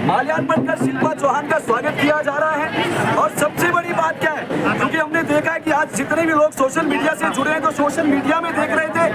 माल्यार्पण कर शिल्पा चौहान का स्वागत किया जा रहा है। और सबसे बड़ी बात क्या है, क्योंकि हमने देखा है कि आज जितने भी लोग सोशल मीडिया से जुड़े हैं तो सोशल मीडिया में देख रहे थे,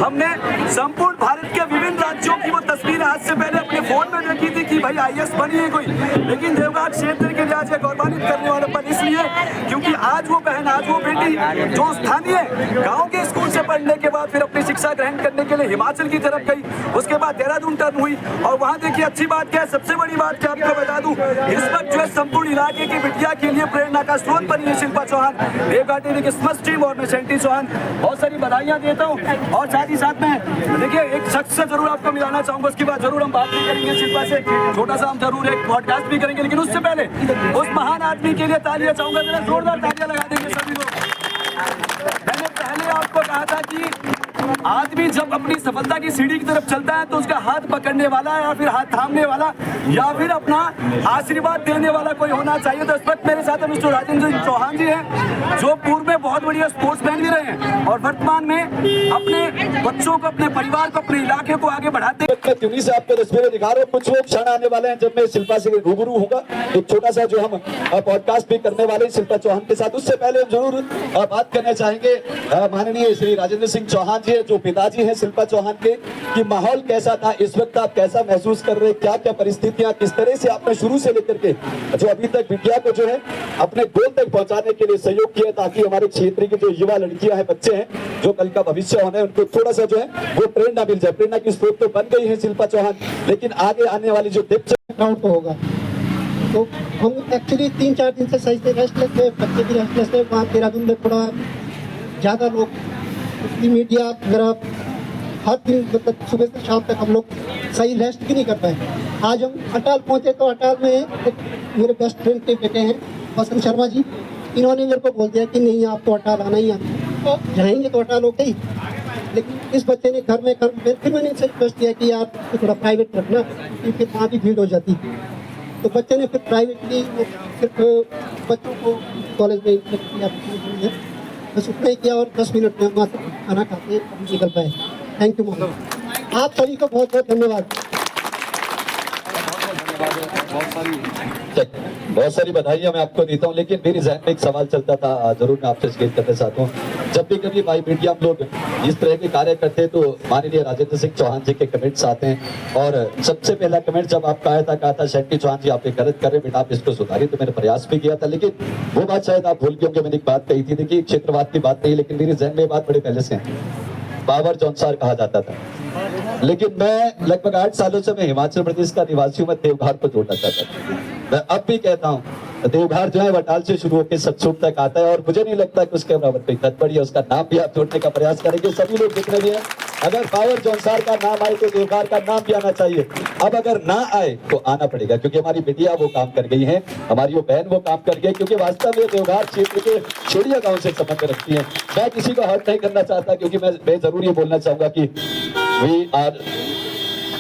हमने संपूर्ण भारत के विभिन्न राज्यों की वो तस्वीरें आज से पहले अपने फोन में देखी थी कि भाई IAS बनी है कोई, लेकिन देवघाट क्षेत्र के लिए आज गौरवान्वित करने वाले पर इसलिए क्योंकि आज वो बहन, आज वो बेटी जो स्थानीय गाँव के स्कूल से पढ़ने के बाद फिर अपनी शिक्षा ग्रहण करने के लिए हिमाचल की तरफ गई, उसके बाद देहरादून टर्न हुई। और वहाँ देखिए अच्छी बात क्या है, सबसे बड़ी बात क्या आपको बता दूं, इस वक्त जो है संपूर्ण इलाके की बिटिया के लिए प्रेरणा का स्रोत बनी है शिल्पा चौहान, देवघाट की क्रिसमस टीम और मैं सेंटी चौहान, बहुत सारी बधाइयां देता हूं। और साथ ही साथ में देखिए एक शख्स से जरूर आपको मिलाना चाहूंगा, उसके बाद जरूर हम बात भी करेंगे शिल्पा से, छोटा सा हम जरूर एक पॉडकास्ट भी करेंगे, लेकिन उससे पहले उस महान आदमी के लिए तालियां चाहूंगा, जोरदार तालियां तालियां लगा देंगे सभी लोग। मैंने पहले आपको कहा था कि आदमी जब अपनी सफलता की सीढ़ी की तरफ चलता है तो उसका हाथ पकड़ने वाला या फिर हाथ थामने वाला या फिर अपना आशीर्वाद देने वाला कोई होना चाहिए। तो इस वक्त मेरे साथ मिस्टर राजेंद्र सिंह चौहान जी हैं, जो पूर्व में बहुत बढ़िया स्पोर्ट्समैन भी रहे हैं और वर्तमान में अपने बच्चों को, अपने परिवार को, अपने इलाके को आगे बढ़ाते हैं। ट्यूनी से आपको तस्वीरें दिखा रहे हो। कुछ वो क्षण आने वाले हैं जब मैं शिल्पा से रूबरू होगा, एक छोटा सा जो हम पॉडकास्ट भी करने वाले हैं शिल्पा चौहान के साथ। उससे पहले हम जरूर बात करना चाहेंगे माननीय श्री राजेंद्र सिंह चौहान जी, जो पिताजी हैं शिल्पा चौहान के, कि माहौल कैसा था इस वक्त, आप कैसा महसूस कर रहे हैं, क्या क्या परिस्थितियां, किस तरह से आपने शुरू से लेकर के जो अभी तक बिटिया को जो है अपने गोल तक पहुंचाने के लिए सहयोग किया, ताकि हमारे क्षेत्र की जो युवा लड़कियां हैं, बच्चे हैं, जो कल का भविष्य होना है, उनको थोड़ा सा जो है वो प्रेरणा मिल जाए। प्रेरणा की स्रोत तो बन गई है शिल्पा चौहान, लेकिन आगे आने वाली जो क्राउड तो होगा। तो हम एक्चुअली 3-4 दिन से सही से रेस्टलेस थे, बच्चे भी रेस्टलेस थे। वहाँ देहरादून में थोड़ा ज़्यादा लोग, इसलिए मीडिया वगैरह हर दिन मतलब सुबह से शाम तक हम लोग सही रेस्ट भी नहीं कर पाए। आज हम अटाल पहुँचे तो अटाल में एक मेरे बेस्ट फ्रेंड के बेटे हैं बसंत शर्मा जी, इन्होंने मेरे को बोल दिया कि नहीं आपको अटाल आना ही आना, तो जाएंगे तो अटाल होते ही। लेकिन इस बच्चे ने घर में फिर मैंने इनसे रिक्वेस्ट किया कि यार तो थोड़ा प्राइवेट रखना, क्योंकि वहाँ भी भीड़ हो जाती। तो बच्चे ने फिर प्राइवेटली सिर्फ बच्चों को कॉलेज में किया, बस उतना ही किया और 10 मिनट में वहाँ से खाना खाते निकल पाए। थैंक यू मैम, आप सभी को बहुत बहुत धन्यवाद। बहुत सारी बधाइयां मैं आपको देता हूं, लेकिन मेरे जहन में एक सवाल चलता था, जरूर मैं आपसे शेयर करना चाहता हूं। जब भी कभी भाई मीडिया हम लोग इस तरह के कार्य करते हैं तो माननीय राजेंद्र सिंह चौहान जी के कमेंट्स आते हैं, और सबसे पहला कमेंट जब आपका आया था, कहा था शैंटी चौहान जी आप ये गलत कर रहे हैं बेटा, आप इसको सुधारिए। तो मैंने प्रयास भी किया था, लेकिन वो बात शायद आप भूल गए होंगे। मैंने एक बात कही थी, देखिए क्षेत्रवाद की बात नहीं, लेकिन मेरे जहन में बात बड़े पहले से है। पावर जौनसार कहा जाता था, लेकिन मैं लगभग 8 सालों से मैं हिमाचल प्रदेश का निवासी हूं, मैं देवघर को जोड़ना चाहता था। मैं अब भी कहता हूं देवघर जो है वटाल से शुरू होकर सतसुर तक आता है, और मुझे नहीं लगता कि उसके बराबर कोई खत पड़ी है। उसका नाम भी आप जोड़ने का प्रयास करेंगे सभी लोग जितने भी हैं। अगर पावर जौनसार का नाम आए तो देवघर का नाम भी आना चाहिए। अब अगर ना आए तो आना पड़ेगा, क्योंकि हमारी बेटियां वो काम कर गई हैं, हमारी वो बहन वो काम कर गई, क्योंकि वास्तव में देवघर क्षेत्र के छेड़िया गांव से संबंध रखती है। मैं किसी को हर्ट नहीं करना चाहता, क्योंकि मैं जरूर ये बोलना चाहूंगा कि वी आर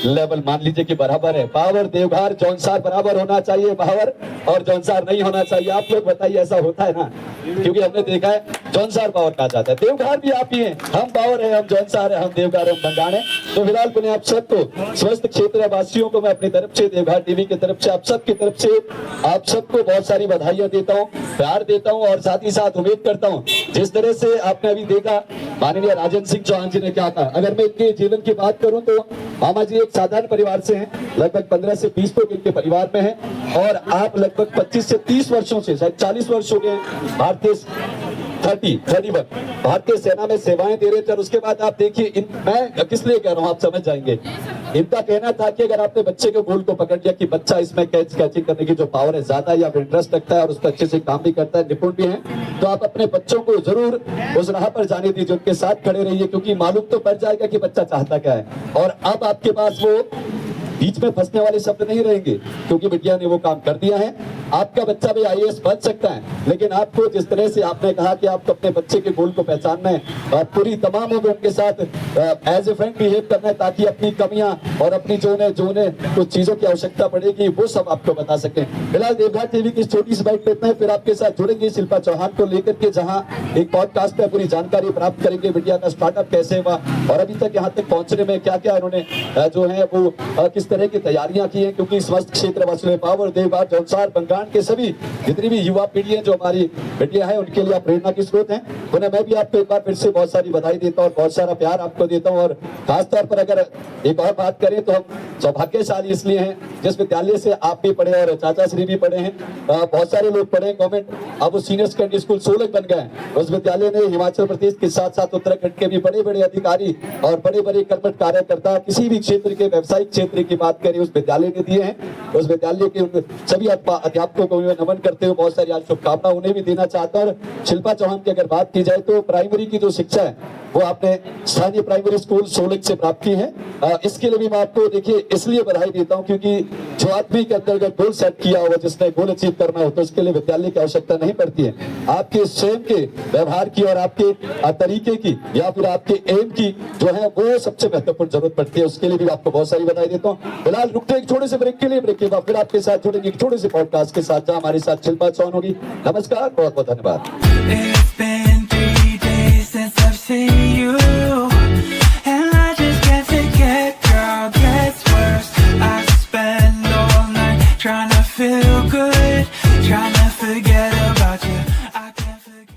लेवल मान लीजिए कि बराबर है। पावर देवघर जौनसार बराबर होना चाहिए, पावर और जौनसार नहीं होना चाहिए। आप लोग बताइए ऐसा होता है ना? क्योंकि हमने देखा है जौनसार पावर कहा जाता है, देवघर भी आप ही हैं, हम पावर है, हम जौनसार है, हम देवघर है, हम बंगाण है। तो फिलहाल पुनः आप सबको स्वस्थ क्षेत्र वासियों को मैं अपनी तरफ से, देवघर टीवी की तरफ से, आप सबकी तरफ से आप सबको बहुत सारी बधाइयां देता हूँ, प्यार देता हूँ, और साथ ही साथ उम्मीद करता हूँ जिस तरह से आपने अभी देखा माननीय राजेंद्र सिंह चौहान जी ने क्या कहा। अगर मैं इनके जीवन की बात करूं तो मामा जी एक साधारण परिवार से हैं, लगभग 15 से 20 लोग इनके परिवार में हैं, और आप लगभग 25 से 30 वर्षों से, शायद 40 वर्ष हो गए भारतीय 31 भारतीय सेना में सेवाएं दे रहे थे। और उसके बाद आप देखिए, मैं किस लिए कह रहा हूँ आप समझ जाएंगे। इनका कहना था कि अगर आपने बच्चे के गोल को पकड़ लिया कि बच्चा इसमें कैचिंग करने की जो पावर है ज्यादा, या इंटरेस्ट रखता है और उसको अच्छे से काम भी करता है, निपुण भी है, तो आप अपने बच्चों को जरूर उस राह पर जाने दीजिए, उनके साथ खड़े रहिए, क्योंकि मालूम तो पड़ जाएगा कि बच्चा चाहता क्या है। और अब आपके पास वो बीच में फंसने वाले शब्द नहीं रहेंगे, क्योंकि बिटिया ने वो काम कर दिया है। आपका बच्चा भी IAS बन सकता है, लेकिन आपको जिस तरह से आपने कहा कि आपको अपने बच्चे के गोल को पहचानना है और पूरी तमाम उम्र उनके साथ एज ए फ्रेंड बिहेव करना है, ताकि अपनी कमियां और अपनी जो कुछ चीजों की आवश्यकता पड़ेगी वो सब आपको बता सकें। फिलहाल देवघर टीवी की छोटी सी बाइट लेते हैं, फिर आपके साथ जुड़ेंगे शिल्पा चौहान को लेकर के, जहां एक पॉडकास्ट पे पूरी जानकारी प्राप्त करेंगे, बिटिया का स्टार्टअप कैसे हुआ और अभी तक यहाँ तक पहुंचने में क्या क्या उन्होंने जो है वो किस तरह की तैयारियां की हैं। क्योंकि समस्त क्षेत्र वासियों पावर देवघर जौनसार बंगाण के सभी जितनी भी युवा पीढ़ी है जो हमारी बेटियां हैं, उनके लिए प्रेरणा की स्रोत हैं। उन्हें मैं भी आपको एक बार फिर से बहुत सारी बधाई देता हूं और बहुत सारा प्यार आपको देता हूं। और खासतौर पर अगर एक और बात करें तो हम सौभाग्यशाली इसलिए हैं जिस विद्यालय से आप भी पढ़े और चाचा श्री भी पढ़े हैं, बहुत सारे लोग पढ़े हैं गवर्नमेंट, अब वो सीनियर सेकेंडरी स्कूल सोलक बन गए। उस विद्यालय ने हिमाचल प्रदेश के साथ साथ उत्तराखंड के भी बड़े बड़े अधिकारी और बड़े बड़े कर्मठ कार्यकर्ता किसी भी क्षेत्र के व्यवसायिक क्षेत्र की बात करें उस विद्यालय ने दिए हैं। उस विद्यालय के सभी अध्यापकों को मैं नमन करते हुए बहुत सारी आज शुभकामना उन्हें भी देना चाहता हूं। और शिल्पा चौहान की अगर बात की जाए तो प्राइमरी की जो शिक्षा है वो आपने स्थानीय प्राइमरी स्कूल सोलक से प्राप्त की है। इसके लिए भी मैं आपको देखिए इसलिए बधाई देता हूं क्योंकि जो आदमी के अंदर अगर गोल सेट किया होगा, जिसने गोल अचीव करना हो, तो उसके लिए विद्यालय की आवश्यकता नहीं पड़ती है। आपके स्वयं के व्यवहार की और आपके तरीके की या फिर आपके एम की जो है वो सबसे महत्वपूर्ण जरूरत पड़ती है। उसके लिए भी आपको बहुत सारी बधाई देता हूँ। फिलहाल रुकते एक छोटे से ब्रेक के लिए, ब्रेक के बाद फिर आपके साथ जुड़ेंगे एक छोटे से पॉडकास्ट के साथ, जहां हमारे साथ शिल्पा चौहान होगी। नमस्कार, बहुत बहुत धन्यवाद।